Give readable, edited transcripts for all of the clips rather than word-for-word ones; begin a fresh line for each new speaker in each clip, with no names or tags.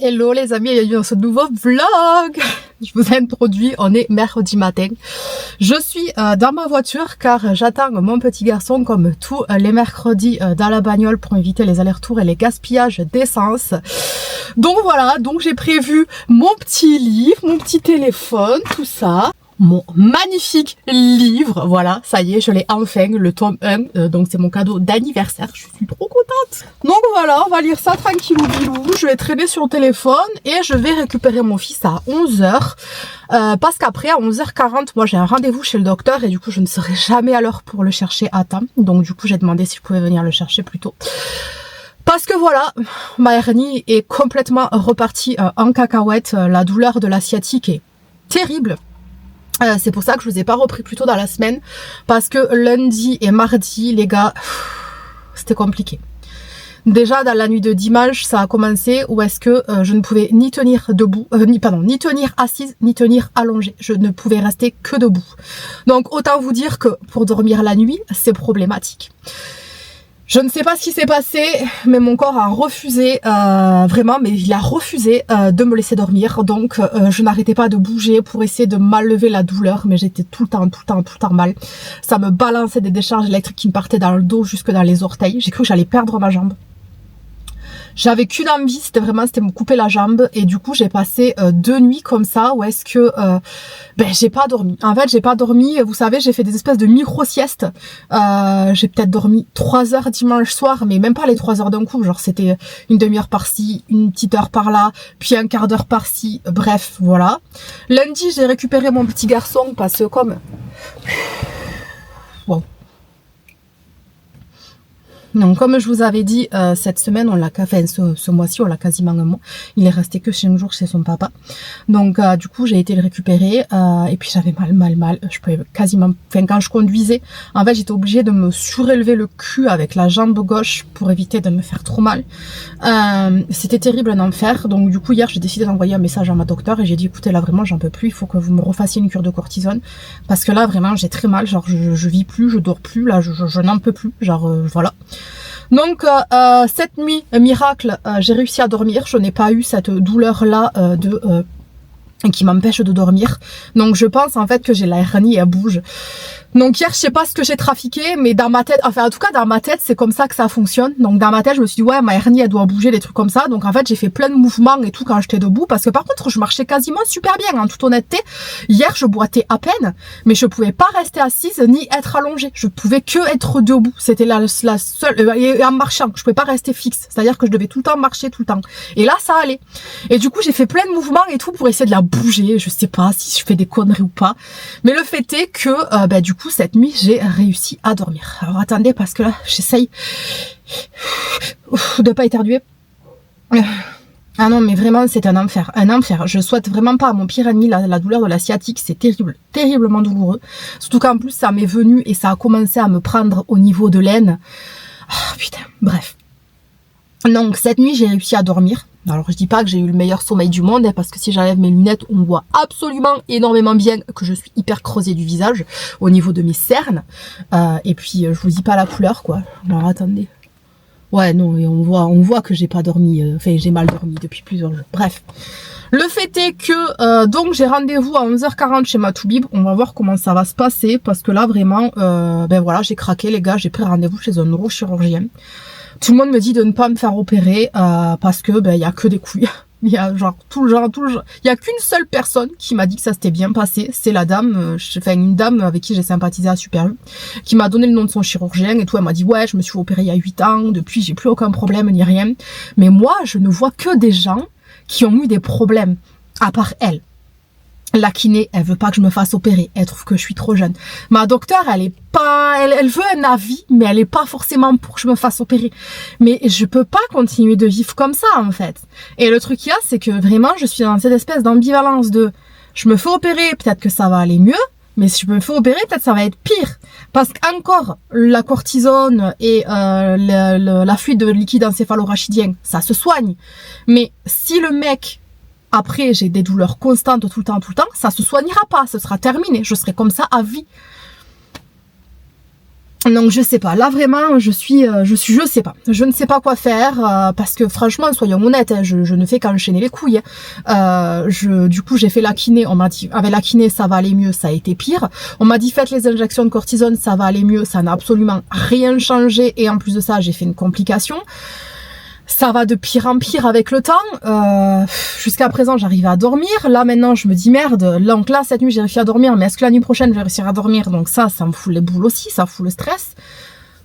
Hello les amis, bienvenue dans ce nouveau vlog. Je vous ai introduit, on est mercredi matin. Je suis dans ma voiture car j'attends mon petit garçon comme tous les mercredis dans la bagnole pour éviter les allers-retours et les gaspillages d'essence. Donc voilà, donc j'ai prévu mon petit livre, mon petit téléphone, tout ça. Mon magnifique livre, voilà, ça y est, je l'ai enfin, le tome 1, donc c'est mon cadeau d'anniversaire, je suis trop contente. Donc voilà, on va lire ça tranquillou bilou, je vais traîner sur le téléphone et je vais récupérer mon fils à 11 h, parce qu'après à 11 h 40, moi j'ai un rendez-vous chez le docteur et du coup je ne serai jamais à l'heure pour le chercher à temps, donc du coup j'ai demandé si je pouvais venir le chercher plus tôt. Parce que voilà, ma hernie est complètement repartie en cacahuète, la douleur de la sciatique est terrible. C'est pour ça que je vous ai pas repris plus tôt dans la semaine, parce que lundi et mardi, les gars, c'était compliqué. Déjà dans la nuit de dimanche, ça a commencé où est-ce que je ne pouvais ni tenir debout, ni tenir assise, ni tenir allongée. Je ne pouvais rester que debout. Donc autant vous dire que pour dormir la nuit, c'est problématique. Je ne sais pas ce qui s'est passé, mais mon corps a refusé, vraiment, mais il a refusé de me laisser dormir. Donc, je n'arrêtais pas de bouger pour essayer de m'enlever la douleur, mais j'étais tout le temps mal. Ça me balançait des décharges électriques qui me partaient dans le dos jusque dans les orteils. J'ai cru que j'allais perdre ma jambe. J'avais qu'une envie, c'était me couper la jambe et du coup j'ai passé 2 nuits comme ça où est-ce que j'ai pas dormi. En fait j'ai pas dormi, vous savez j'ai fait des espèces de micro-siestes, j'ai peut-être dormi 3 heures dimanche soir mais même pas les 3 heures d'un coup, genre c'était une demi-heure par-ci, une petite heure par-là, puis un quart d'heure par-ci, bref voilà. Lundi j'ai récupéré mon petit garçon parce que comme... Bon. Donc comme je vous avais dit, cette semaine, on l'a fait ce mois-ci, on l'a quasiment un mois. Il est resté que 5 jours chez son papa. Donc du coup, j'ai été le récupérer et puis j'avais mal. Je pouvais quasiment, quand je conduisais, en fait, j'étais obligée de me surélever le cul avec la jambe gauche pour éviter de me faire trop mal. C'était terrible, un enfer. Donc du coup, hier, j'ai décidé d'envoyer un message à ma docteure et j'ai dit, écoutez, là vraiment, j'en peux plus. Il faut que vous me refassiez une cure de cortisone parce que là, vraiment, j'ai très mal. Genre, je vis plus, je dors plus. Là, je n'en peux plus. Genre, voilà. Donc cette nuit, miracle, j'ai réussi à dormir. Je n'ai pas eu cette douleur-là qui m'empêche de dormir. Donc je pense en fait que j'ai la hernie et elle bouge. Donc hier, je sais pas ce que j'ai trafiqué, mais dans ma tête, enfin en tout cas dans ma tête, c'est comme ça que ça fonctionne. Donc dans ma tête, je me suis dit ouais, ma hernie elle doit bouger, des trucs comme ça. Donc en fait, j'ai fait plein de mouvements et tout quand j'étais debout, parce que par contre, je marchais quasiment super bien, en toute honnêteté. Hier, je boitais à peine, mais je pouvais pas rester assise ni être allongée. Je pouvais que être debout. C'était la seule, et en marchant, je pouvais pas rester fixe. C'est-à-dire que je devais tout le temps marcher tout le temps. Et là, ça allait. Et du coup, j'ai fait plein de mouvements et tout pour essayer de la bouger. Je sais pas si je fais des conneries ou pas, mais le fait est que du coup cette nuit j'ai réussi à dormir. Alors attendez parce que là j'essaye de pas éternuer. Ah non mais vraiment c'est un enfer, je souhaite vraiment pas à mon pire ennemi la douleur de la sciatique, c'est terrible, terriblement douloureux, surtout qu'en plus ça m'est venu et ça a commencé à me prendre au niveau de l'aine. Oh, putain, bref. Donc cette nuit j'ai réussi à dormir. Alors je dis pas que j'ai eu le meilleur sommeil du monde, parce que si j'enlève mes lunettes, on voit absolument énormément bien que je suis hyper creusée du visage au niveau de mes cernes. Et puis je vous dis pas la couleur quoi. Alors attendez. Ouais non, et on voit que j'ai pas dormi, enfin j'ai mal dormi depuis plusieurs jours. Bref. Le fait est que donc j'ai rendez-vous à 11 h 40 chez ma toubib. On va voir comment ça va se passer parce que là vraiment voilà, j'ai craqué les gars, j'ai pris rendez-vous chez un neurochirurgien. Tout le monde me dit de ne pas me faire opérer parce que y a que des couilles. Il y a genre tout le genre. Il y a qu'une seule personne qui m'a dit que ça s'était bien passé. C'est la dame, une dame avec qui j'ai sympathisé à Super U, qui m'a donné le nom de son chirurgien et tout. Elle m'a dit ouais, je me suis opérée il y a 8 ans. Depuis, j'ai plus aucun problème ni rien. Mais moi, je ne vois que des gens qui ont eu des problèmes. À part elle. La kiné, elle veut pas que je me fasse opérer. Elle trouve que je suis trop jeune. Ma docteure, elle veut un avis, mais elle est pas forcément pour que je me fasse opérer. Mais je peux pas continuer de vivre comme ça, en fait. Et le truc qu'il y a, c'est que vraiment, je suis dans cette espèce d'ambivalence de, je me fais opérer, peut-être que ça va aller mieux, mais si je me fais opérer, peut-être ça va être pire. Parce qu'encore, la cortisone et la fuite de liquide encéphalo-rachidien, ça se soigne. Mais si le mec, après, j'ai des douleurs constantes tout le temps, ça se soignera pas, ce sera terminé, je serai comme ça à vie. Donc je sais pas, là vraiment je sais pas, je ne sais pas quoi faire parce que franchement soyons honnêtes, hein, je ne fais qu'enchaîner les couilles. Du coup j'ai fait la kiné, on m'a dit avec la kiné ça va aller mieux, ça a été pire. On m'a dit faites les injections de cortisone, ça va aller mieux, ça n'a absolument rien changé et en plus de ça j'ai fait une complication. Ça va de pire en pire avec le temps. Jusqu'à présent, j'arrivais à dormir. Là, maintenant, je me dis merde. Donc là, cette nuit, j'ai réussi à dormir. Mais est-ce que la nuit prochaine, je vais réussir à dormir? Donc ça me fout les boules aussi. Ça fout le stress.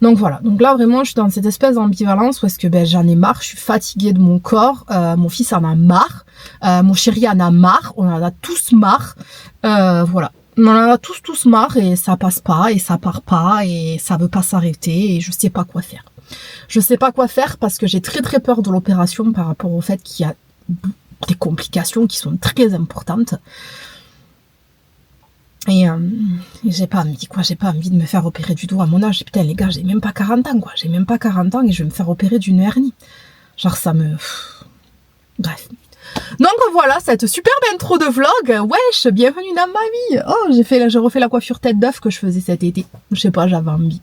Donc voilà. Donc là, vraiment, je suis dans cette espèce d'ambivalence où est-ce que j'en ai marre. Je suis fatiguée de mon corps. Mon fils en a marre. Mon chéri en a marre. On en a tous marre. Voilà. On en a tous marre et ça passe pas et ça part pas et ça veut pas s'arrêter et je sais pas quoi faire. Je sais pas quoi faire parce que j'ai très peur de l'opération par rapport au fait qu'il y a des complications qui sont très importantes. Et j'ai pas envie, quoi. J'ai pas envie de me faire opérer du dos à mon âge. Putain, les gars, j'ai même pas 40 ans, quoi. J'ai même pas 40 ans et je vais me faire opérer d'une hernie. Genre, ça me... Bref. Donc voilà, cette superbe intro de vlog. Wesh, bienvenue dans ma vie. Oh, j'ai refait la coiffure tête d'œuf que je faisais cet été. Je sais pas, j'avais envie.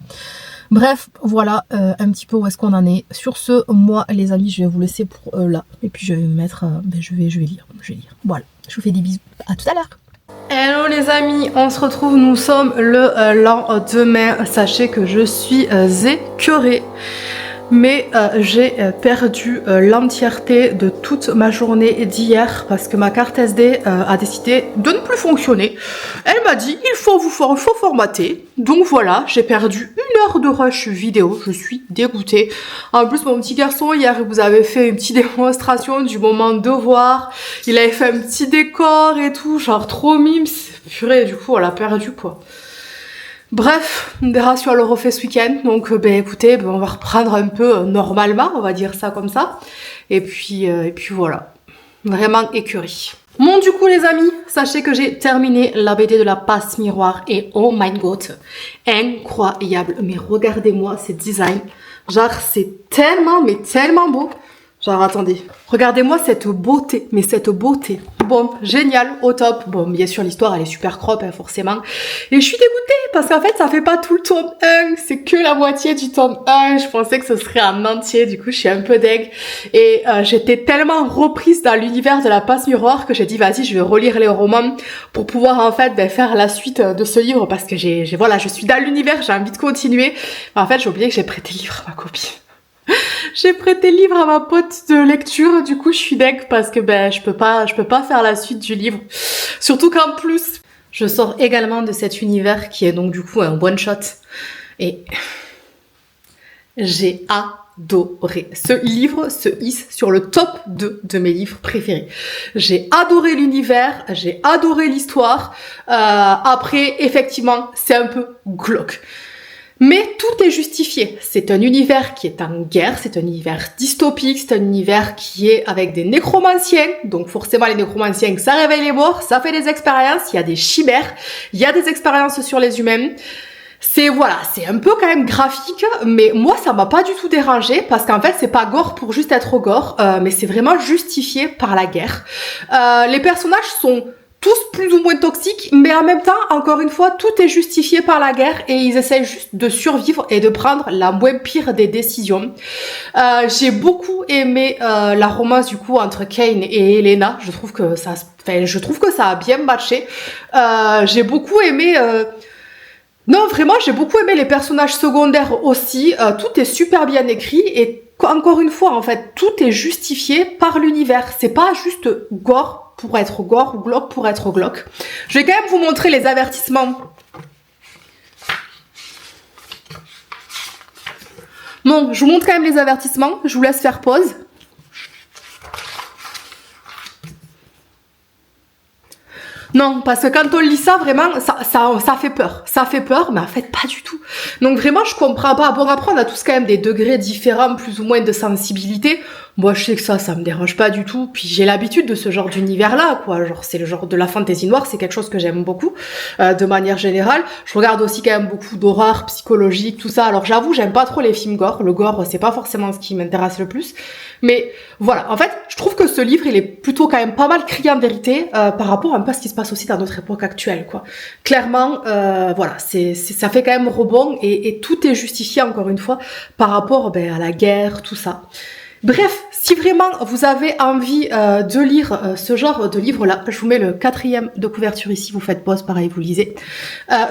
Bref, voilà un petit peu où est-ce qu'on en est. Sur ce, moi les amis, je vais vous laisser pour là. Et puis je vais me mettre, je vais lire. Voilà, je vous fais des bisous. À tout à l'heure. Hello les amis, on se retrouve, nous sommes le lendemain. Sachez que je suis écœurée. Mais j'ai perdu l'entièreté de toute ma journée d'hier parce que ma carte SD a décidé de ne plus fonctionner. Elle m'a dit il faut formater. Donc voilà, j'ai perdu 1 heure de rush vidéo. Je suis dégoûtée. En plus, mon petit garçon hier il vous avait fait une petite démonstration du moment de devoir. Il avait fait un petit décor et tout, genre trop mimes. Purée, du coup on l'a perdu quoi. Bref, on verra si on le refait ce week-end. Donc écoutez, on va reprendre un peu normalement, on va dire ça comme ça. Et puis voilà, vraiment écurie. Bon du coup les amis, sachez que j'ai terminé la BD de la passe miroir et oh my god, incroyable. Mais regardez-moi ces designs, genre c'est tellement mais tellement beau. Genre attendez, regardez-moi cette beauté, mais cette beauté. Bon, génial, au top. Bon, bien sûr l'histoire elle est super crop hein, forcément. Et je suis dégoûtée parce qu'en fait ça fait pas tout le tome 1, c'est que la moitié du tome 1. Je pensais que ce serait en entier, du coup je suis un peu deg. Et j'étais tellement reprise dans l'univers de la passe miroir que j'ai dit vas-y je vais relire les romans pour pouvoir en fait faire la suite de ce livre parce que voilà, je suis dans l'univers, j'ai envie de continuer. Mais en fait j'ai oublié que j'ai prêté le livre à ma copine. J'ai prêté le livre à ma pote de lecture, du coup je suis deg parce que je peux pas faire la suite du livre. Surtout qu'en plus, je sors également de cet univers qui est donc du coup un one shot. Et j'ai adoré. Ce livre se hisse sur le top 2 de mes livres préférés. J'ai adoré l'univers, j'ai adoré l'histoire. Après, effectivement, c'est un peu glauque. Mais tout est justifié. C'est un univers qui est en guerre, c'est un univers dystopique, c'est un univers qui est avec des nécromanciens. Donc forcément les nécromanciens, ça réveille les morts, ça fait des expériences, il y a des chimères, il y a des expériences sur les humains. C'est voilà, c'est un peu quand même graphique, mais moi ça m'a pas du tout dérangé parce qu'en fait c'est pas gore pour juste être gore, mais c'est vraiment justifié par la guerre. Les personnages sont tous plus ou moins toxiques, mais en même temps, encore une fois, tout est justifié par la guerre et ils essayent juste de survivre et de prendre la moins pire des décisions. J'ai beaucoup aimé la romance du coup entre Kane et Elena. Je trouve que ça a bien matché. J'ai beaucoup aimé... Non, vraiment, j'ai beaucoup aimé les personnages secondaires aussi. Tout est super bien écrit et encore une fois, en fait, tout est justifié par l'univers. C'est pas juste gore pour être gore ou glauque pour être glauque. Je vais quand même vous montrer les avertissements. Bon, je vous montre quand même les avertissements. Je vous laisse faire pause. Non, parce que quand on lit ça, vraiment, ça fait peur. Ça fait peur, mais en fait, pas du tout. Donc vraiment, je comprends pas. Bon, après, on a tous quand même des degrés différents, plus ou moins de sensibilité. moi je sais que ça me dérange pas du tout, puis j'ai l'habitude de ce genre d'univers là quoi, genre c'est le genre de la fantasy noire, c'est quelque chose que j'aime beaucoup de manière générale. Je regarde aussi quand même beaucoup d'horreur psychologique, tout ça. Alors j'avoue, j'aime pas trop les films gore, le gore c'est pas forcément ce qui m'intéresse le plus, mais voilà, en fait je trouve que ce livre il est plutôt quand même pas mal criant de vérité par rapport un peu à ce qui se passe aussi dans notre époque actuelle quoi. Clairement voilà, ça fait quand même rebond et tout est justifié encore une fois par rapport à la guerre, tout ça. Bref, si vraiment vous avez envie de lire ce genre de livre-là, je vous mets le 4e de couverture ici, vous faites pause, pareil, vous lisez.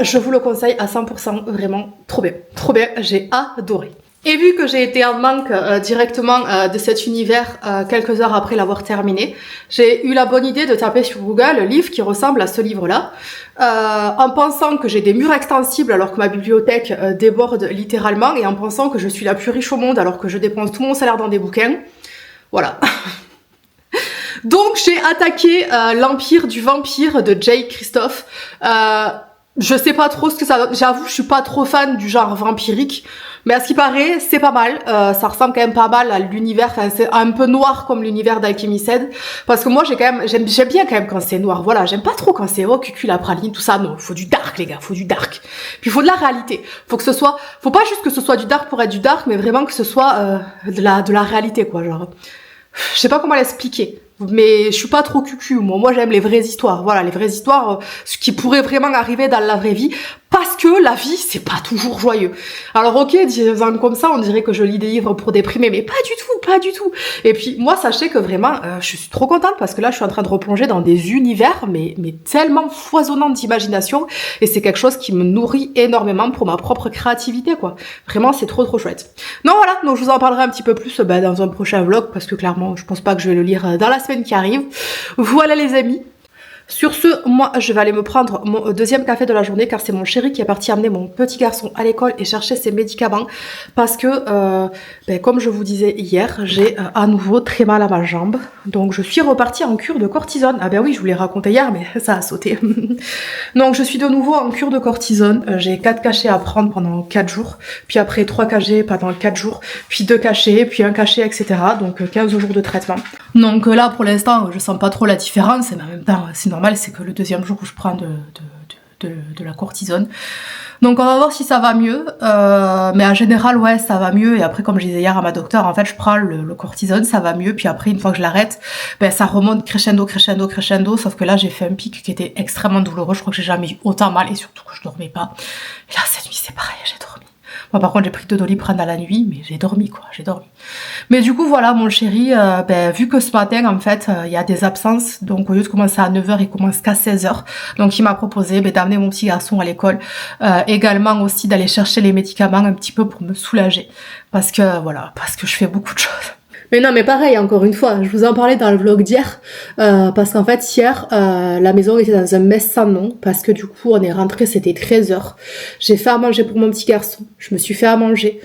Je vous le conseille à 100%, vraiment trop bien, j'ai adoré. Et vu que j'ai été en manque directement de cet univers quelques heures après l'avoir terminé, j'ai eu la bonne idée de taper sur Google le livre qui ressemble à ce livre-là, en pensant que j'ai des murs extensibles alors que ma bibliothèque déborde littéralement, et en pensant que je suis la plus riche au monde alors que je dépense tout mon salaire dans des bouquins. Voilà. Donc j'ai attaqué l'Empire du Vampire de Jay Kristoff. Je sais pas trop ce que ça donne. J'avoue, je suis pas trop fan du genre vampirique. Mais à ce qui paraît, c'est pas mal. Ça ressemble quand même pas mal à l'univers. Enfin, c'est un peu noir comme l'univers d'Alchemist. Parce que moi, j'aime bien quand même quand c'est noir. Voilà, j'aime pas trop quand c'est cucul la praline, tout ça. Non, faut du dark, les gars, faut du dark. Puis il faut de la réalité. Faut pas juste que ce soit du dark pour être du dark, mais vraiment que ce soit de la réalité, quoi. Genre, je sais pas comment l'expliquer. Mais je suis pas trop cucu, moi j'aime les vraies histoires, voilà, les vraies histoires, ce qui pourrait vraiment arriver dans la vraie vie, parce que la vie c'est pas toujours joyeux. Alors ok, disant comme ça, on dirait que je lis des livres pour déprimer, mais pas du tout. Et puis moi sachez que vraiment, je suis trop contente parce que là je suis en train de replonger dans des univers, mais tellement foisonnants d'imagination, et c'est quelque chose qui me nourrit énormément pour ma propre créativité quoi. Vraiment c'est trop chouette. Non voilà, donc je vous en parlerai un petit peu plus dans un prochain vlog, parce que clairement je pense pas que je vais le lire dans la semaine qui arrive. Voilà les amis. Sur ce, moi, je vais aller me prendre mon deuxième café de la journée, car c'est mon chéri qui est parti amener mon petit garçon à l'école et chercher ses médicaments, parce que, comme je vous disais hier, j'ai à nouveau très mal à ma jambe. Donc je suis repartie en cure de cortisone. Ah ben oui, je vous l'ai raconté hier, mais ça a sauté. Donc je suis de nouveau en cure de cortisone. J'ai 4 cachets à prendre pendant 4 jours, puis après 3 cachets pendant 4 jours, puis 2 cachets, puis 1 cachet, etc. Donc 15 jours de traitement. Donc là, pour l'instant, je sens pas trop la différence, mais en même temps, c'est normal, c'est que le deuxième jour où je prends de la cortisone. Donc on va voir si ça va mieux, mais en général ouais ça va mieux, et après comme je disais hier à ma docteure, en fait je prends le cortisone, ça va mieux, puis après une fois que je l'arrête, ça remonte crescendo, sauf que là j'ai fait un pic qui était extrêmement douloureux, je crois que j'ai jamais eu autant mal, et surtout que je dormais pas. Et là cette nuit c'est pareil, j'ai dormi. Moi par contre j'ai pris 2 Doliprane à la nuit, mais j'ai dormi. Mais du coup voilà mon chéri, vu que ce matin en fait il y a des absences, donc au lieu de commencer à 9h il commence qu'à 16h, donc il m'a proposé d'amener mon petit garçon à l'école, également aussi d'aller chercher les médicaments un petit peu pour me soulager, parce que je fais beaucoup de choses. Mais non, mais pareil, encore une fois, je vous en parlais dans le vlog d'hier, parce qu'en fait, hier, la maison était dans un mess sans nom, parce que du coup, on est rentré, c'était 13h. J'ai fait à manger pour mon petit garçon, je me suis fait à manger.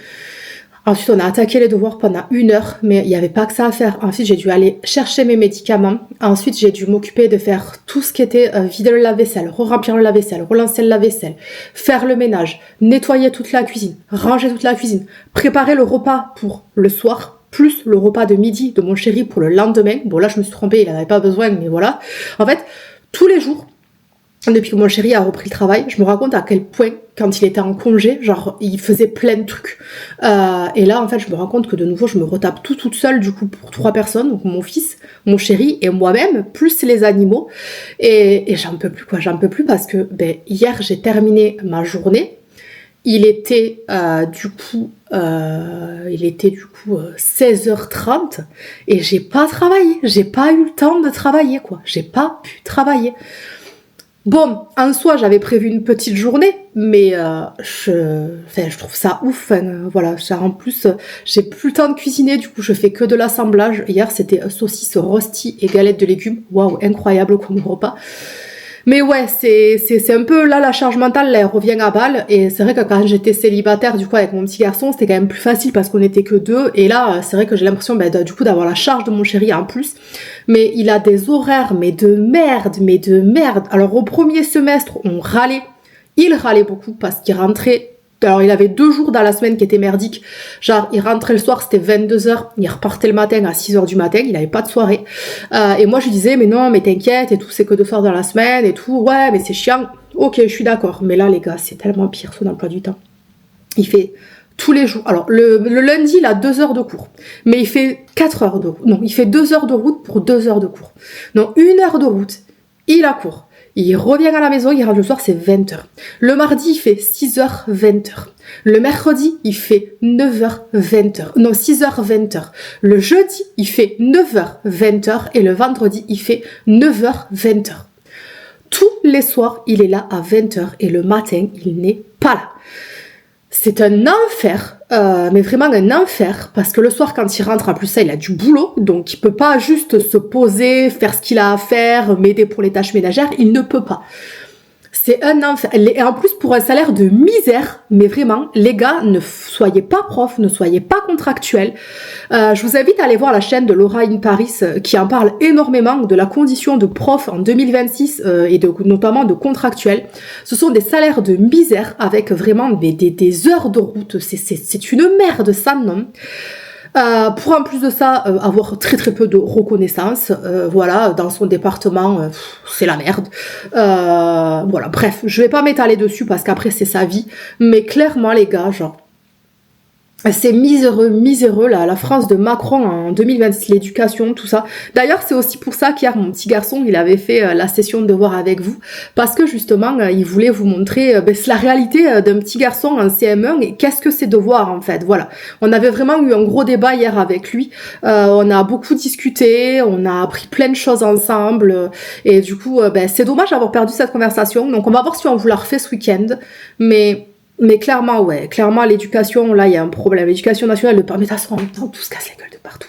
Ensuite, on a attaqué les devoirs pendant 1 heure, mais il n'y avait pas que ça à faire. Ensuite, j'ai dû aller chercher mes médicaments. Ensuite, j'ai dû m'occuper de faire tout ce qui était vider le lave-vaisselle, re-remplir le lave-vaisselle, relancer le lave-vaisselle, faire le ménage, nettoyer toute la cuisine, ranger toute la cuisine, préparer le repas pour le soir, plus le repas de midi de mon chéri pour le lendemain. Bon là je me suis trompée, il n'en avait pas besoin, mais voilà. En fait, tous les jours, depuis que mon chéri a repris le travail, je me rends compte à quel point, quand il était en congé, genre il faisait plein de trucs. Et là en fait je me rends compte que de nouveau je me retape toute seule du coup pour 3 personnes, donc mon fils, mon chéri et moi-même, plus les animaux. Et j'en peux plus parce que hier j'ai terminé ma journée. Il était du coup 16h30 et j'ai pas travaillé, j'ai pas eu le temps de travailler quoi, j'ai pas pu travailler. Bon, en soi j'avais prévu une petite journée, mais je trouve ça ouf, voilà, en plus j'ai plus le temps de cuisiner, du coup je fais que de l'assemblage. Hier c'était saucisse rôti et galette de légumes, waouh, incroyable comme repas. Mais ouais, c'est un peu là la charge mentale, là, elle revient à balle. Et c'est vrai que quand j'étais célibataire, du coup, avec mon petit garçon, c'était quand même plus facile parce qu'on était que 2. Et là, c'est vrai que j'ai l'impression, du coup, d'avoir la charge de mon chéri en plus. Mais il a des horaires, mais de merde. Alors, au premier semestre, on râlait. Il râlait beaucoup parce qu'il rentrait Alors, il avait 2 jours dans la semaine qui étaient merdiques. Genre, il rentrait le soir, c'était 22h. Il repartait le matin à 6h du matin. Il avait pas de soirée. Et moi, je lui disais, mais non, mais t'inquiète et tout, c'est que 2 soirs dans la semaine et tout. Ouais, mais c'est chiant. Ok, je suis d'accord. Mais là, les gars, c'est tellement pire, son emploi du temps. Il fait tous les jours. Alors, le lundi, il a 2 heures de cours. Mais il fait 4 heures de route. Non, il fait 2 heures de route pour 2 heures de cours. Non, 1 heure de route. Il a cours. Il revient à la maison, il rentre le soir, c'est 20h. Le mardi, il fait 6h, 20h. Le mercredi, il fait 9h, 20h. Non, 6h, 20h. Le jeudi, il fait 9h, 20h. Et le vendredi, il fait 9h, 20h. Tous les soirs, il est là à 20h. Et le matin, il n'est pas là. C'est un enfer, mais vraiment un enfer, parce que le soir quand il rentre, en plus ça, il a du boulot, donc il peut pas juste se poser, faire ce qu'il a à faire, m'aider pour les tâches ménagères, il ne peut pas. C'est un enfer. Et en plus, pour un salaire de misère, mais vraiment, les gars, ne soyez pas profs, ne soyez pas contractuels. Je vous invite à aller voir la chaîne de Laura in Paris, qui en parle énormément de la condition de prof en 2026 et notamment de contractuels. Ce sont des salaires de misère avec vraiment des heures de route. C'est une merde, ça, non? Pour en plus de ça, avoir très très peu de reconnaissance, voilà, dans son département, c'est la merde. Voilà, bref, je vais pas m'étaler dessus parce qu'après c'est sa vie, mais clairement les gars, genre, c'est miséreux, la France de Macron en 2026, l'éducation, tout ça. D'ailleurs, c'est aussi pour ça qu'hier, mon petit garçon, il avait fait la session de devoir avec vous, parce que justement, il voulait vous montrer c'est la réalité d'un petit garçon en CM1, et qu'est-ce que c'est devoir, en fait, voilà. On avait vraiment eu un gros débat hier avec lui, on a beaucoup discuté, on a appris plein de choses ensemble, et du coup, c'est dommage d'avoir perdu cette conversation, donc on va voir si on vous la refait ce week-end, mais clairement, ouais, clairement, l'éducation, là, il y a un problème. L'éducation nationale, le permet, de toute façon, tout se casse la gueule de partout.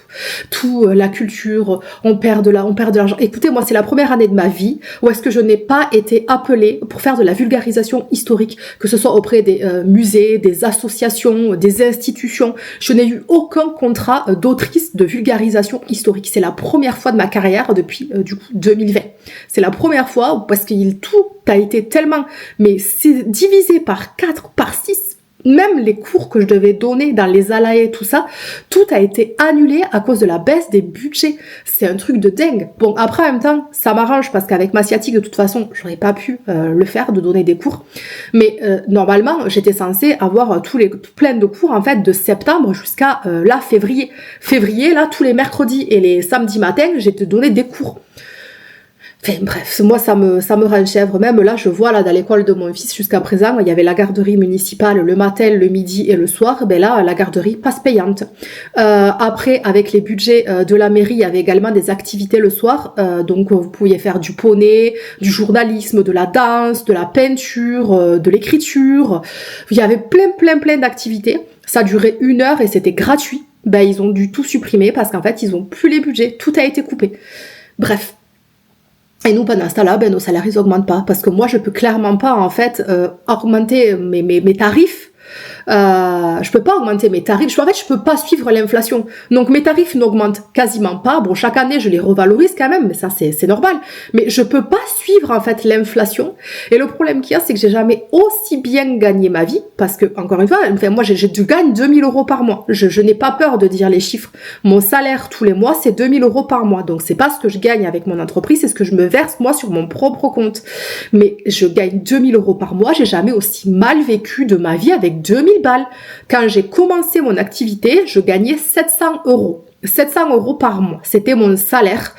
Tout, la culture, on perd de l'argent. Écoutez, moi, c'est la première année de ma vie où est-ce que je n'ai pas été appelée pour faire de la vulgarisation historique, que ce soit auprès des musées, des associations, des institutions. Je n'ai eu aucun contrat d'autrice de vulgarisation historique. C'est la première fois de ma carrière depuis, du coup, 2020. C'est la première fois parce que tout a été tellement, mais c'est divisé par 4, par 6. Même les cours que je devais donner dans les ALAE, tout ça, tout a été annulé à cause de la baisse des budgets. C'est un truc de dingue. Bon, après, en même temps, ça m'arrange parce qu'avec ma sciatique, de toute façon, j'aurais pas pu le faire, de donner des cours. Mais normalement, j'étais censée avoir plein de cours, en fait, de septembre jusqu'à là, février. Février, là, tous les mercredis et les samedis matins, j'ai donné des cours. Enfin bref, moi ça me rend chèvre. Même là, je vois là dans l'école de mon fils jusqu'à présent, il y avait la garderie municipale le matin, le midi et le soir. Ben là, la garderie passe payante. Après, avec les budgets de la mairie, il y avait également des activités le soir. Donc vous pouviez faire du poney, du journalisme, de la danse, de la peinture, de l'écriture. Il y avait plein d'activités. Ça durait 1 heure et c'était gratuit. Ben ils ont dû tout supprimer parce qu'en fait ils ont plus les budgets. Tout a été coupé. Bref. Et nous, pendant ce temps-là, nos salaires, ils augmentent pas. Parce que moi, je peux clairement pas, en fait, augmenter mes tarifs. Je peux pas augmenter mes tarifs. En fait, je peux pas suivre l'inflation. Donc, mes tarifs n'augmentent quasiment pas. Bon, chaque année, je les revalorise quand même, mais ça, c'est normal. Mais je peux pas suivre, en fait, l'inflation. Et le problème qu'il y a, c'est que j'ai jamais aussi bien gagné ma vie. Parce que, encore une fois, enfin, moi, je gagne 2000 € par mois. Je n'ai pas peur de dire les chiffres. Mon salaire, tous les mois, c'est 2000 € par mois. Donc, c'est pas ce que je gagne avec mon entreprise, c'est ce que je me verse, moi, sur mon propre compte. Mais je gagne 2000 € par mois. J'ai jamais aussi mal vécu de ma vie avec 2000 balles. Quand j'ai commencé mon activité, je gagnais 700 €. 700 € par mois, c'était mon salaire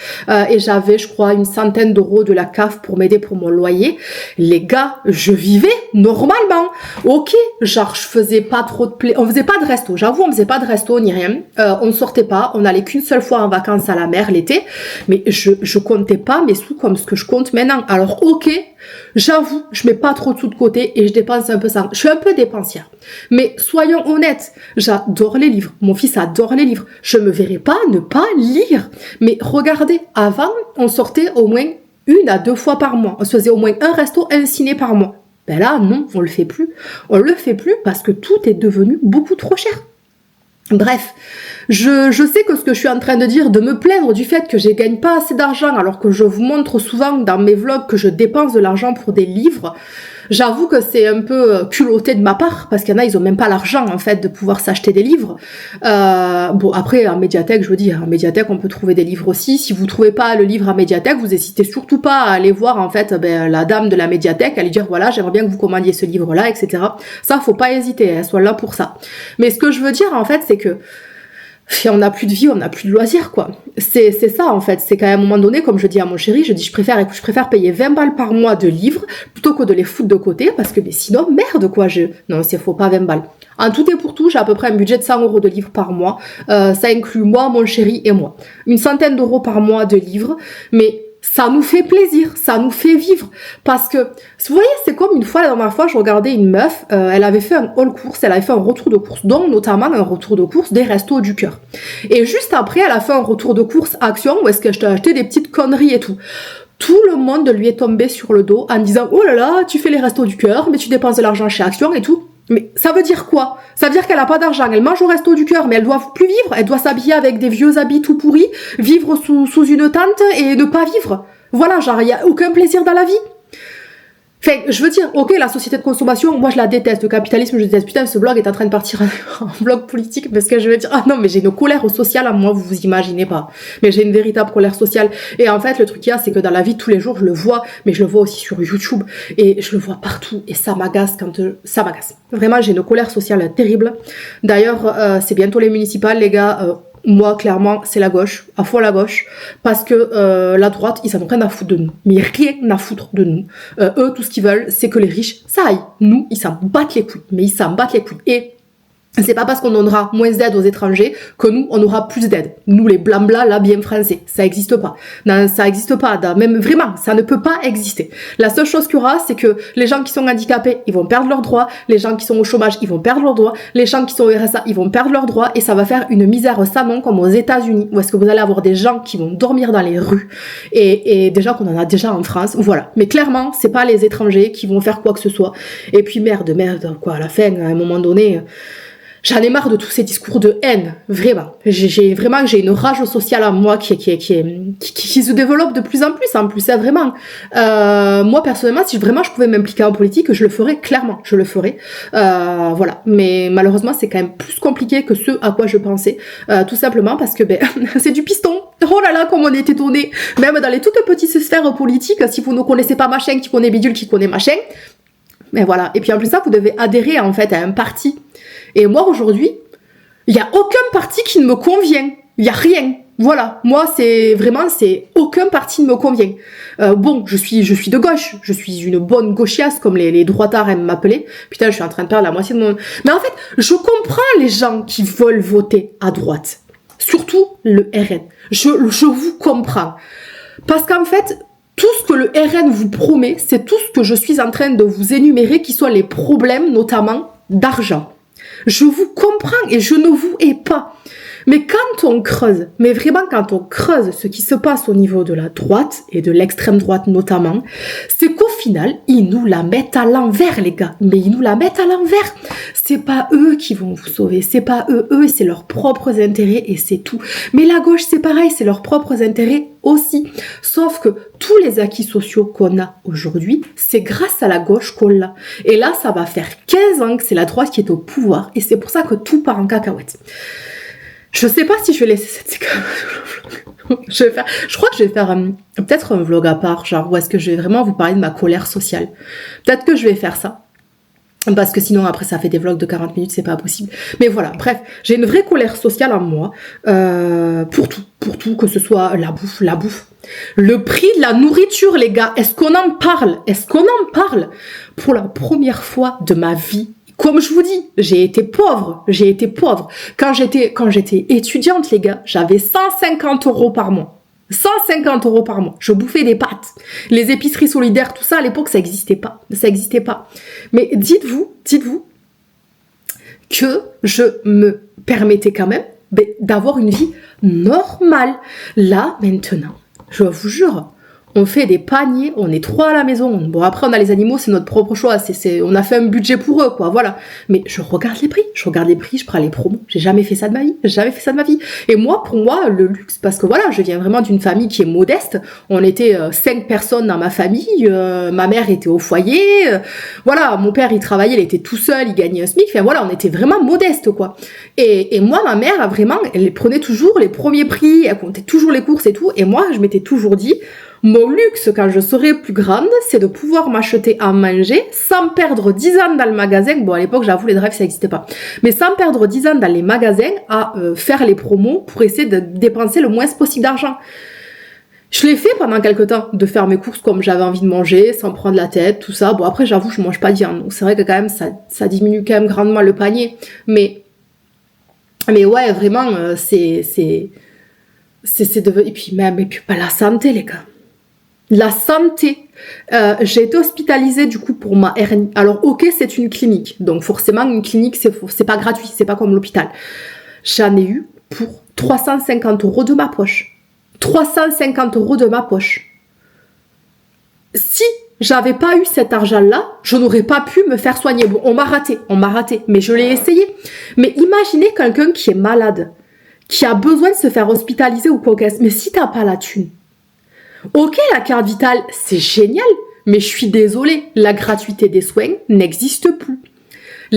et j'avais, je crois, une centaine d'euros de la CAF pour m'aider pour mon loyer. Les gars, je vivais normalement. Ok, genre je faisais pas trop de on faisait pas de resto, j'avoue, on faisait pas de resto ni rien. On sortait pas, on allait qu'une seule fois en vacances à la mer l'été, mais je comptais pas mes sous comme ce que je compte maintenant. Alors ok, j'avoue, je mets pas trop de sous de côté et je dépense un peu ça. Je suis un peu dépensière. Mais soyons honnêtes, j'adore les livres. Mon fils adore les livres. Je me verrais pas ne pas lire. Mais regardez, avant, on sortait au moins 1 à 2 fois par mois. On se faisait au moins un resto, un ciné par mois. Ben là, non, on le fait plus. On le fait plus parce que tout est devenu beaucoup trop cher. Bref, je sais que ce que je suis en train de dire, de me plaindre du fait que je gagne pas assez d'argent alors que je vous montre souvent dans mes vlogs que je dépense de l'argent pour des livres, j'avoue que c'est un peu culotté de ma part parce qu'il y en a, ils ont même pas l'argent en fait de pouvoir s'acheter des livres. Bon, après en médiathèque, je veux dire, en médiathèque on peut trouver des livres aussi. Si vous trouvez pas le livre en médiathèque, vous hésitez surtout pas à aller voir en fait la dame de la médiathèque, à lui dire voilà, j'aimerais bien que vous commandiez ce livre-là, etc. Ça, faut pas hésiter, elle soit là pour ça. Mais ce que je veux dire en fait, c'est que on n'a plus de vie, on n'a plus de loisirs, quoi. C'est ça, en fait. C'est qu'à un moment donné, comme je dis à mon chéri, je préfère payer 20 balles par mois de livres plutôt que de les foutre de côté parce que, mais sinon, merde, quoi. Non, c'est faux, pas 20 balles. En tout et pour tout, j'ai à peu près un budget de 100 € de livres par mois. Ça inclut moi, mon chéri et moi. Une centaine d'euros par mois de livres, mais ça nous fait plaisir, ça nous fait vivre. Parce que, vous voyez, c'est comme une fois, la dernière fois, je regardais une meuf, elle avait fait un haul course, elle avait fait un retour de course, dont notamment un retour de course des Restos du Cœur. Et juste après, elle a fait un retour de course Action, où est-ce que je t'ai acheté des petites conneries et tout. Tout le monde lui est tombé sur le dos en disant « Oh là là, tu fais les Restos du Cœur, mais tu dépenses de l'argent chez Action et tout. » Mais ça veut dire quoi? Ça veut dire qu'elle a pas d'argent, elle mange au Resto du Cœur, mais elle doit plus vivre, elle doit s'habiller avec des vieux habits tout pourris, vivre sous une tente et ne pas vivre. Voilà, genre, il n'y a aucun plaisir dans la vie. Enfin, je veux dire, ok, la société de consommation, moi je la déteste, le capitalisme, je déteste. Putain, ce blog est en train de partir en blog politique parce que je veux dire, ah non, mais j'ai une colère sociale à moi, vous imaginez pas. Mais j'ai une véritable colère sociale. Et en fait, le truc qu'il y a, c'est que dans la vie de tous les jours, je le vois, mais je le vois aussi sur YouTube et je le vois partout et ça m'agace ça m'agace. Vraiment, j'ai une colère sociale terrible. D'ailleurs, c'est bientôt les municipales, les gars. Moi, clairement, c'est la gauche, à fond la gauche, parce que la droite, ils en ont rien à foutre de nous, mais rien à foutre de nous. Eux, tout ce qu'ils veulent, c'est que les riches, ça aille. Nous, ils s'en battent les couilles, mais ils s'en battent les couilles. Et c'est pas parce qu'on donnera moins d'aide aux étrangers que nous, on aura plus d'aide. Nous, les blancs-blancs, là, bien français, ça existe pas. Non, ça existe pas. Même vraiment, ça ne peut pas exister. La seule chose qu'il y aura, c'est que les gens qui sont handicapés, ils vont perdre leurs droits. Les gens qui sont au chômage, ils vont perdre leurs droits. Les gens qui sont au RSA, ils vont perdre leurs droits. Et ça va faire une misère sans nom comme aux États-Unis, où est-ce que vous allez avoir des gens qui vont dormir dans les rues. Et déjà qu'on en a déjà en France. Voilà. Mais clairement, c'est pas les étrangers qui vont faire quoi que ce soit. Et puis merde, quoi, à la fin, à un moment donné... J'en ai marre de tous ces discours de haine, vraiment. J'ai une rage sociale en moi qui se développe de plus en plus, hein, vraiment. Moi, personnellement, si vraiment je pouvais m'impliquer en politique, je le ferais, clairement, je le ferais. Voilà. Mais malheureusement, c'est quand même plus compliqué que ce à quoi je pensais. Tout simplement parce que, c'est du piston. Oh là là, comme on est étonné. Même dans les toutes petites sphères politiques, si vous ne connaissez pas machin, qui connaît bidule, qui connaît machin. Mais voilà. Et puis en plus ça, vous devez adhérer, en fait, à un parti. Et moi, aujourd'hui, il n'y a aucun parti qui ne me convient. Il n'y a rien. Voilà. Moi, c'est aucun parti ne me convient. Bon, je suis de gauche. Je suis une bonne gauchiasse, comme les droitards aiment m'appeler. Putain, je suis en train de perdre la moitié de mon... Mais en fait, je comprends les gens qui veulent voter à droite. Surtout le RN. Je vous comprends. Parce qu'en fait... Tout ce que le RN vous promet, c'est tout ce que je suis en train de vous énumérer, qui sont les problèmes, notamment d'argent. Je vous comprends et je ne vous hais pas. Mais quand on creuse, mais vraiment quand on creuse ce qui se passe au niveau de la droite, et de l'extrême droite notamment, c'est qu'au final, ils nous la mettent à l'envers, les gars. Mais ils nous la mettent à l'envers. C'est pas eux qui vont vous sauver, c'est pas eux, c'est leurs propres intérêts et c'est tout. Mais la gauche, c'est pareil, c'est leurs propres intérêts aussi. Sauf que tous les acquis sociaux qu'on a aujourd'hui, c'est grâce à la gauche qu'on l'a. Et là, ça va faire 15 ans que c'est la droite qui est au pouvoir et c'est pour ça que tout part en cacahuète. Je sais pas si je vais laisser cette séquence. Je crois que je vais faire peut-être un vlog à part, genre où est-ce que je vais vraiment vous parler de ma colère sociale. Peut-être que je vais faire ça. Parce que sinon après ça fait des vlogs de 40 minutes, c'est pas possible. Mais voilà, bref, j'ai une vraie colère sociale en moi. Pour tout, que ce soit la bouffe. Le prix de la nourriture, les gars, est-ce qu'on en parle? Pour la première fois de ma vie. Comme je vous dis, j'ai été pauvre. Quand j'étais étudiante, les gars, j'avais 150 € par mois. 150 € par mois. Je bouffais des pâtes. Les épiceries solidaires, tout ça, à l'époque, ça existait pas. Mais dites-vous que je me permettais quand même d'avoir une vie normale. Là, maintenant, je vous jure, on fait des paniers, on est 3 à la maison. Bon, après, on a les animaux, c'est notre propre choix. On a fait un budget pour eux, quoi, voilà. Mais je regarde les prix, je prends les promos. J'ai jamais fait ça de ma vie, Et moi, pour moi, le luxe, parce que voilà, je viens vraiment d'une famille qui est modeste. On était 5 personnes dans ma famille. Ma mère était au foyer. Voilà, mon père, il travaillait, il était tout seul, il gagnait un SMIC. Enfin, voilà, on était vraiment modeste, quoi. Et moi, ma mère, vraiment, elle prenait toujours les premiers prix, elle comptait toujours les courses et tout. Et moi, je m'étais toujours dit, mon luxe, quand je serai plus grande, c'est de pouvoir m'acheter à manger sans perdre 10 ans dans le magasin. Bon, à l'époque, j'avoue, les drives, ça n'existait pas. Mais sans perdre 10 ans dans les magasins à faire les promos pour essayer de dépenser le moins possible d'argent. Je l'ai fait pendant quelques temps, de faire mes courses comme j'avais envie de manger, sans prendre la tête, tout ça. Bon, après, j'avoue, je mange pas de viande. Donc, c'est vrai que quand même, ça diminue quand même grandement le panier. Mais ouais, vraiment, c'est devenu... Et puis pas la santé, les gars. La santé. J'ai été hospitalisée du coup pour ma hernie. Alors ok, c'est une clinique, donc forcément une clinique c'est pas gratuit, c'est pas comme l'hôpital. J'en ai eu pour 350 € de ma poche. 350 € de ma poche. Si j'avais pas eu cet argent-là, je n'aurais pas pu me faire soigner. Bon, on m'a raté, mais je l'ai essayé. Mais imaginez quelqu'un qui est malade, qui a besoin de se faire hospitaliser ou quoi qu'est-ce. Mais si t'as pas la thune, ok, la carte vitale, c'est génial, mais je suis désolée, la gratuité des soins n'existe plus.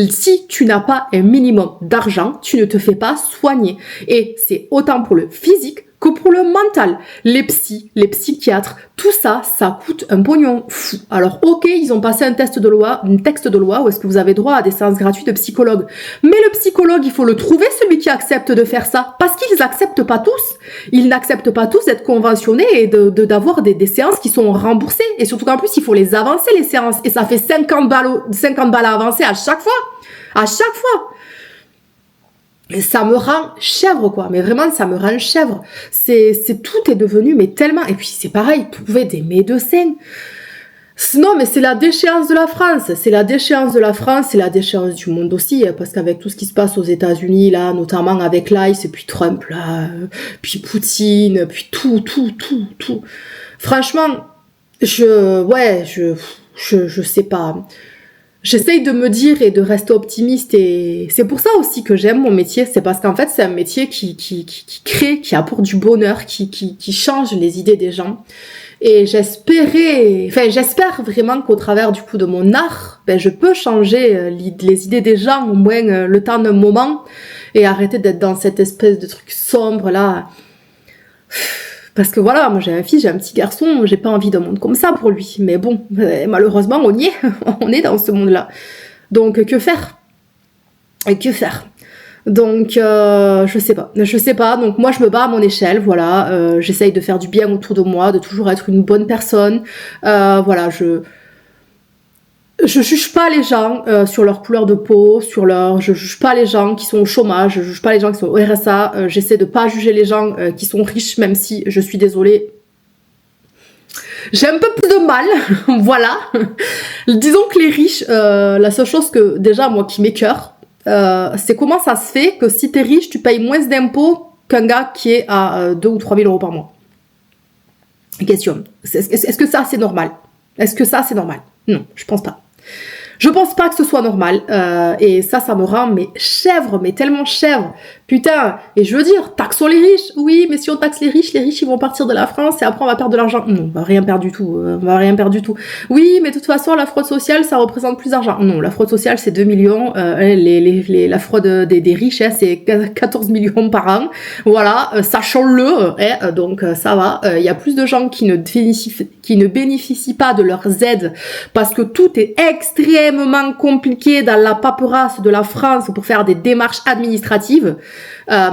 Si tu n'as pas un minimum d'argent, tu ne te fais pas soigner. Et c'est autant pour le physique que pour le mental. Les psychiatres, tout ça, ça coûte un pognon fou. Alors ok, ils ont passé un texte de loi où est-ce que vous avez droit à des séances gratuites de psychologue. Mais le psychologue, il faut le trouver, celui qui accepte de faire ça. Parce qu'ils n'acceptent pas tous. Ils n'acceptent pas tous d'être conventionnés et d'avoir des séances qui sont remboursées. Et surtout qu'en plus, il faut les avancer, les séances. Et ça fait 50 balles à avancer à chaque fois. À chaque fois. Et ça me rend chèvre, quoi. Mais vraiment, ça me rend chèvre. Tout est devenu, mais tellement... Et puis, c'est pareil, trouver des médecins. Non, mais c'est la déchéance de la France. C'est la déchéance de la France, c'est la déchéance du monde aussi. Parce qu'avec tout ce qui se passe aux États-Unis, là, notamment avec l'ICE, et puis Trump, là, puis Poutine, puis tout. Franchement, je sais pas... J'essaye de me dire et de rester optimiste et c'est pour ça aussi que j'aime mon métier, c'est parce qu'en fait c'est un métier qui crée, qui apporte du bonheur, qui change les idées des gens. Et j'espère vraiment qu'au travers du coup de mon art, je peux changer les idées des gens au moins le temps d'un moment et arrêter d'être dans cette espèce de truc sombre là. Parce que voilà, moi j'ai un fils, j'ai un petit garçon, j'ai pas envie d'un monde comme ça pour lui. Mais bon, malheureusement, on y est, on est dans ce monde-là. Donc, que faire? Donc, je sais pas. Donc, moi, je me bats à mon échelle, voilà. J'essaye de faire du bien autour de moi, de toujours être une bonne personne. Voilà, je juge pas les gens sur leur couleur de peau, je juge pas les gens qui sont au chômage, je juge pas les gens qui sont au RSA, j'essaie de pas juger les gens qui sont riches, même si je suis désolée. J'ai un peu plus de mal, voilà. Disons que les riches, la seule chose que déjà moi qui m'écœure, c'est comment ça se fait que si t'es riche, tu payes moins d'impôts qu'un gars qui est à 2 ou 3 000 € par mois. Question, est-ce que ça c'est normal? Non, je pense pas. Je pense pas que ce soit normal et ça me rend chèvre, mais tellement chèvre. Putain, et je veux dire, taxons les riches. Oui, mais si on taxe les riches ils vont partir de la France et après on va perdre de l'argent. Non, on va rien perdre du tout. Oui, mais de toute façon, la fraude sociale, ça représente plus d'argent. Non, la fraude sociale, c'est 2 millions. La fraude des riches, c'est 14 millions par an. Voilà, sachons-le. Donc ça va. Il y a plus de gens qui ne bénéficient pas de leurs aides parce que tout est extrêmement compliqué dans la paperasse de la France pour faire des démarches administratives.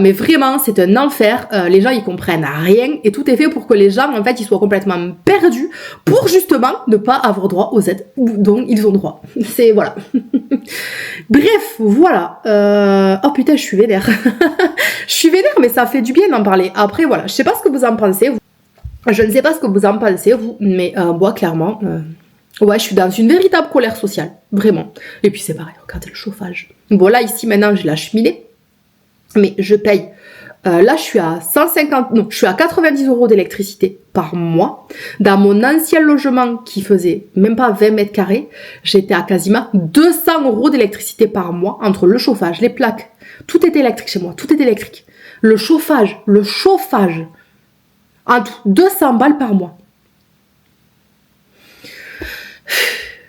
Mais vraiment, c'est un enfer. Les gens, ils comprennent rien et tout est fait pour que les gens, en fait, ils soient complètement perdus pour justement ne pas avoir droit aux aides dont ils ont droit. C'est voilà. Bref, voilà. Oh putain, je suis vénère. Je suis vénère, mais ça fait du bien d'en parler. Après, voilà, je sais pas ce que vous en pensez. Je ne sais pas ce que vous en pensez, vous, mais moi, clairement... Ouais, je suis dans une véritable colère sociale, vraiment. Et puis c'est pareil, regardez le chauffage. Bon là, ici maintenant, j'ai la cheminée, mais je paye. Là, je suis à 90 € d'électricité par mois. Dans mon ancien logement qui faisait même pas 20 mètres carrés, j'étais à quasiment 200 € d'électricité par mois entre le chauffage, les plaques. Tout était électrique chez moi, tout était électrique. Le chauffage, en tout, 200 balles par mois.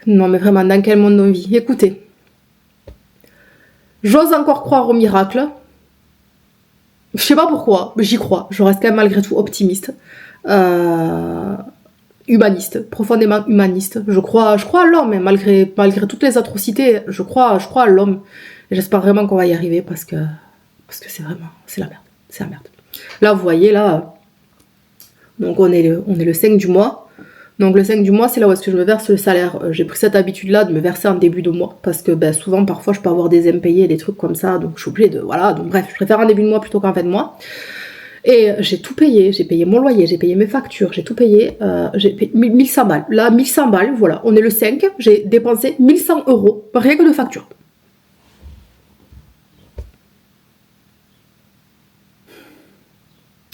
Non mais vraiment, dans quel monde on vit? Écoutez, j'ose encore croire au miracle. Je sais pas pourquoi, mais j'y crois. Je reste quand même malgré tout optimiste. Humaniste, profondément humaniste. Je crois à l'homme, hein, malgré toutes les atrocités, je crois à l'homme. Et j'espère vraiment qu'on va y arriver parce que c'est la merde. C'est la merde. Là, vous voyez, là, donc on est le 5 du mois. Donc le 5 du mois, c'est là où est-ce que je me verse le salaire. J'ai pris cette habitude-là de me verser en début de mois parce que souvent, parfois, je peux avoir des impayés, des trucs comme ça, donc je suis obligée de... Voilà, donc bref, je préfère en début de mois plutôt qu'en fin de mois. Et j'ai tout payé, j'ai payé mon loyer, j'ai payé mes factures, j'ai tout payé, j'ai payé 1100 balles. Là, 1100 balles, voilà, on est le 5, j'ai dépensé 1100 €, rien que de facture.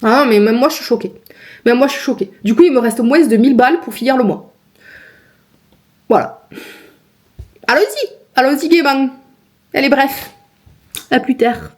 Ah, mais même moi, je suis choquée. Du coup, il me reste moins de 1000 balles pour finir le mois. Voilà. Allons-y gaiement. Allez, bref. À plus tard.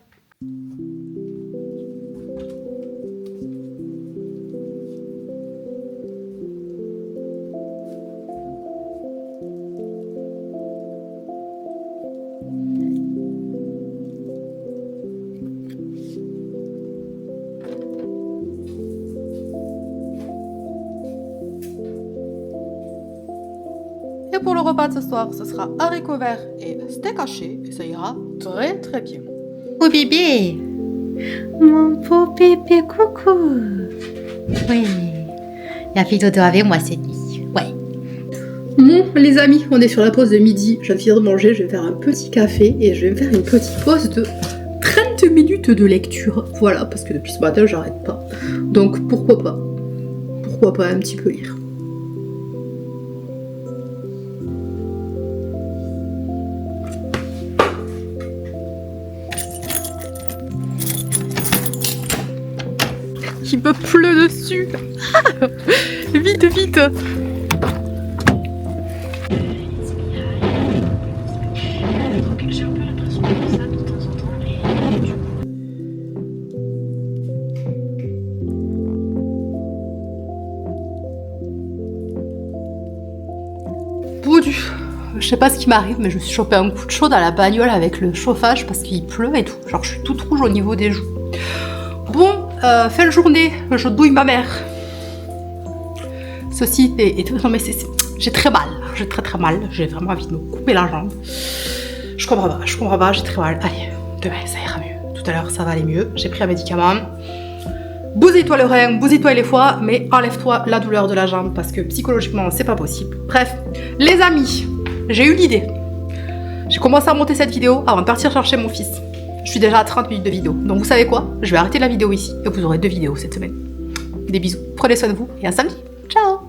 Et pour le repas de ce soir, ce sera haricots verts et steak haché, et ça ira très très bien.
Oh bébé, mon beau bébé, coucou. Oui, il a fait dodo avec moi cette nuit. Ouais.
Bon, les amis, on est sur la pause de midi. Je viens de finir de manger, je vais faire un petit café et je vais me faire une petite pause de 30 minutes de lecture. Voilà, parce que depuis ce matin, j'arrête pas. Donc pourquoi pas un petit peu lire. Il me pleut dessus. Vite.
J'ai un peu l'impression de ça de temps en temps, mais
Je sais pas ce qui m'arrive, mais je me suis chopé un coup de chaud dans la bagnole avec le chauffage parce qu'il pleut et tout. Genre, je suis toute rouge au niveau des joues. Bon, fin de journée, je douille ma mère. Ceci est tout. Non, mais j'ai très mal. J'ai très mal. J'ai vraiment envie de me couper la jambe. Je comprends pas, j'ai très mal. Allez, demain, ça ira mieux. Tout à l'heure, ça va aller mieux. J'ai pris un médicament. Bousille-toi le rein, bousille-toi les foies, mais enlève-toi la douleur de la jambe parce que psychologiquement, c'est pas possible. Bref, les amis, j'ai eu l'idée. J'ai commencé à monter cette vidéo avant de partir chercher mon fils. Je suis déjà à 30 minutes de vidéo. Donc vous savez quoi? Je vais arrêter la vidéo ici et vous aurez 2 vidéos cette semaine. Des bisous, prenez soin de vous et à samedi. Ciao!